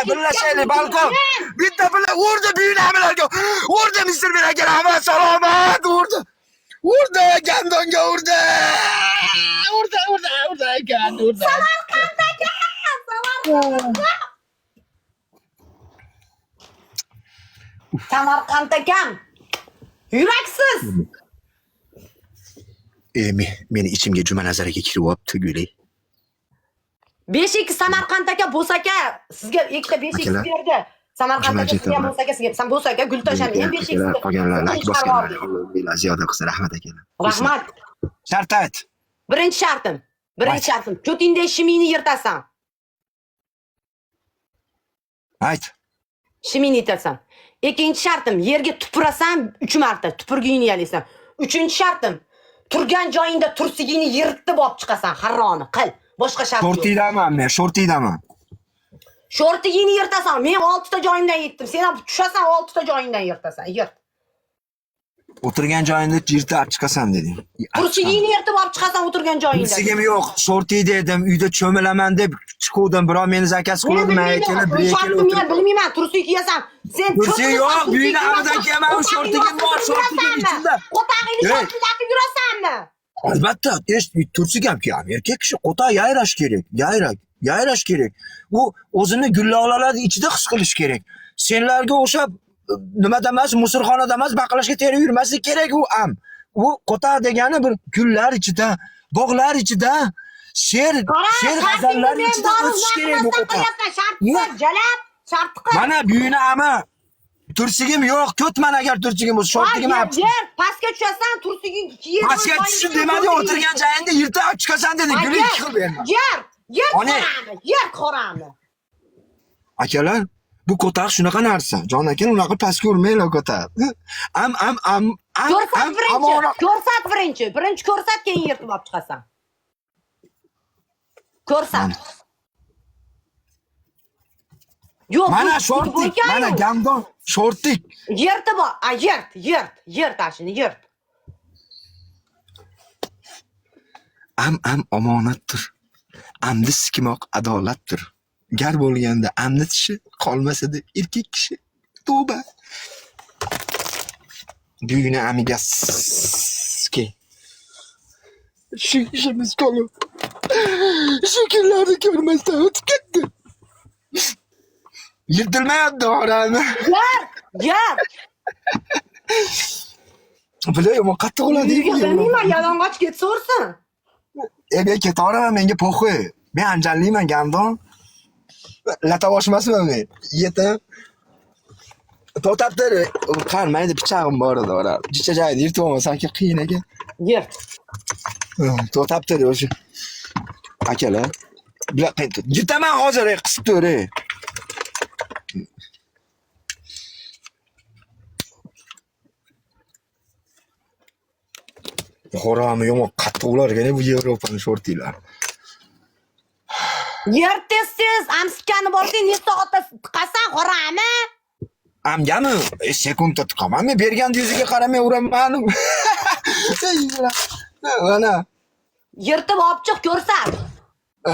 birlashaylik balkon. Bitta bilan urdi buyunamilarga. Urdi Misr bilan rahmat salomat urdi. Urdi gandonga urdi. Urdi ekan, urdi. Samarqand aka, Samarqand. Samarqand akam. Yuraksiz. Meni ichimga juma nazariga kiryapti Guli. 5-2 Samarqand aka, Bo'saka sizga ikkita 5-2 berdi. Samarqand aka sizga Bo'saka sizga, sen Bo'saka Gultosham ham 5-2. Qolganlar like bosganlar. Alloh ziyoda qilsin, rahmat akalar. Rahmat. Shart ayt. Birinchi shartim. Ko'tingda shimini yirtasan. Ayt. Shimini yirtasan. Ikkinchi shartim, yerga tupurasan 3 marta, tupurgingni yalaysan. Uchinchi shartim, turgan joyingda tursigingni yirtib olib chiqasan, harroni qil. Boshqa shart yo'q. Shortiydaman. Shortigingni yirtasan. Men 6 ta joyimdan yetdim. Sen ham tushasan 6 ta joyingdan yirtasan. Yirt. O'tirgan joyingda yirtib chiqasan deding. Tursigingni yirtib olib chiqasan o'tirgan joyingda. Tursigim yo'q, shortiy dedim, uyda cho'milaman deb chiquvdim, biroq meni zakaz qildim, kelib bir kelib o'tirib. Bilmayman, tursik kiyasan. Sen tursiy yo'q, uyni amidan kelman, shortigim bor, shortigim ichida. Qotag'ingni shortlatib yurasanmi? Albatta, tursiy ham kiyam. Erkak kishi qo'taq yayrash kerak, yayrash kerak. U o'zini gullolalarning ichida his qilish kerak. Senlarga o'xshab nimada emas, musurxonada emas, baqlashga terib yurmaslik kerak u ham. U qo'taq degani bir gullar ichida, bog'lar ichida, she'r g'azallar ichida o'tish kerak bu qo'taq. Jalab, shart qil. Mana buyini ama tursigim yo'q, ko'tman agar tursigim bo'lsa, shortigim ham. Pastga tushasan, tursiging yer. Pastga tushib demading, o'tirgan joyingda yirtib chiqasan deding. Guli qilib berma. Yer qorami. Akalar, bu ko'taq shunaqa narsa. Jon aka, unaqa pastga urmanglar ko'taq. Ko'rsat birinchi. Birinchi ko'rsat, keyin yirtib olib chiqasan. Ko'rsat. Yo'q, mana shortik, mana gandon, shortik. Yirtib ol. Yirt ashini, yirt. Omonatdir. Amni sikmoq adolatdir. Gar bo'lganda amni tishi qolmasada erkak kishi tavba. Buyini amiga ski. Shu ishimiz qolib. Shu kunlarni ko'rmasdan o'tib ketdi. Yirtilmayapti orani. Yer. Bilayman, qattiq bo'ladi. Bilmayman, yalang'och ketsaversin. Men ketaman, menga po'xi. Men anjanliman gandon. Latavoshmasman men. Yetim. To'tapdir. Qarmaydi, pichog'im bor edi ora. Jicha joyni yirtib olmasam qiyin ekan. Yirt. To'tapdir o'sha. Akalar. Yirtaman hozir, qisib tur. Xo'rami yomon qattiq ularga bu Yevropaning shortilar. Yer tez, amskani borsang, necha soatda tiqasan, xo'rami? Amgami sekundda tiqaman. Men bergan yuziga qaramay uraman. Mana. Yirtib olib chiq, ko'rsat.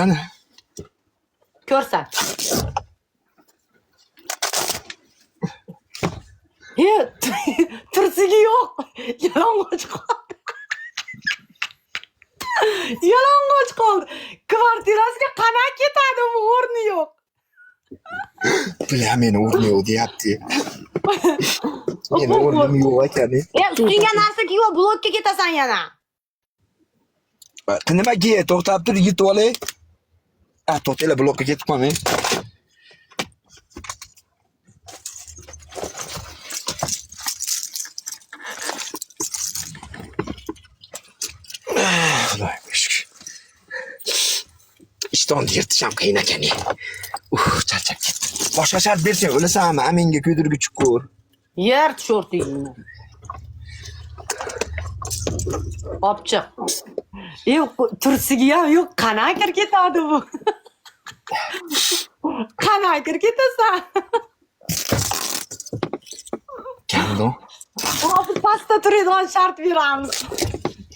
Ana. Ko'rsat. Tursigi yo'q. Yalang'och qoldi. Yalang'och qoldi. Kvartirasiga qanday ketadi, bu o'rni yo'q. Bilaman, meni o'rni yo'q deyapti. Meni o'rnim yo'q ekan. Ustingga narsa kiyib, blokka ketasan yana. Nima kiy? To'xtab tur, yetib olay. To'xtala, blokka ketib qolmay. İştahını yırtacağım qiyin ekan. Charchab ketdim. Boshqa shart bersang o'lasanmi? Menga kuydirgich ko'r. Yirt shortingni. Olib chiq. Tursiga ham yo'q, qanday kir ketadi bu? Qanday kir ketasan? Gandon. Hozir pastda turadigan shart beramiz.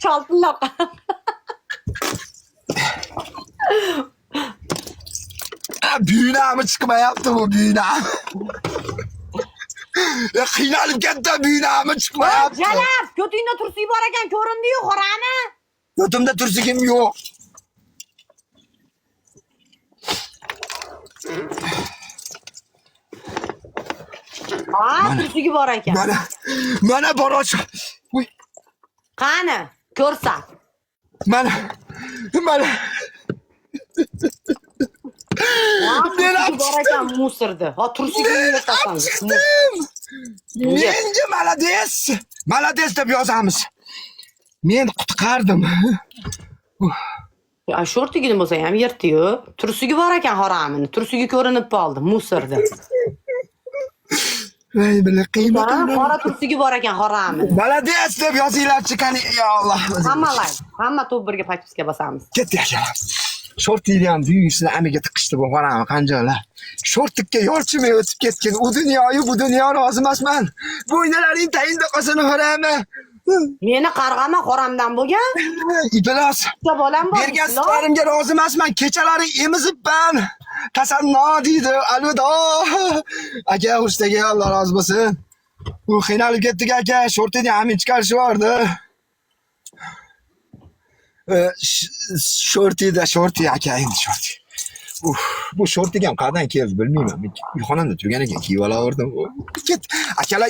Chaltillab. büyünamı çıkmayaptı bu büyünam. Qiynalib ketdi büyünamı çıkmayaptı. Jalab, ko'tingda tursiy bor ekan, ko'rindi-yu, qorani. Götümde tursigim yok. Ha, tursiy bor ekan. Mana boroch. Uy, Qani, ko'rsat. mana. Tursiy bor ekan, musirdi. Ha, tursiyni yetasan. Menga malades deb yozamiz. Men qutqardim. Ya shortigini bo'lsa ham yirtdi-yu. Tursiy bor ekan haramini. Tursiy ko'rinib qoldi, musirdi. Voy bila qiymat. Qora tursiy bor ekan haramini. Malades deb yozinglar-chi qani. Ya Alloh. Hamma to'p birga pachiska bosamiz. Ketdi aka. Shortini ham büyüsini amiga tiqishdi bu haram qanjolar. Shortikka yorchimay o'tib ketgan. U dunyoyu bu dunyo rozi emasman. Bo'ynalaring tayinda qolsin harami. Meni qarg'ama haramdan bo'lgan. Iblos. Bolam bor. Bergaslarimga rozi emasman. Kechalari emizibman. Tasanno deydi. Alvido. Aka ustaga Alloh rozi bo'lsin. U qiynalib ketdik aka. Shortini ham chiqarishyapti. Shorti aka endi shorti. Bu shortiga ham qayerdan keldi bilmayman. Uyxonamda turgan ekan, kiyib olaverdim. Ket. Akalar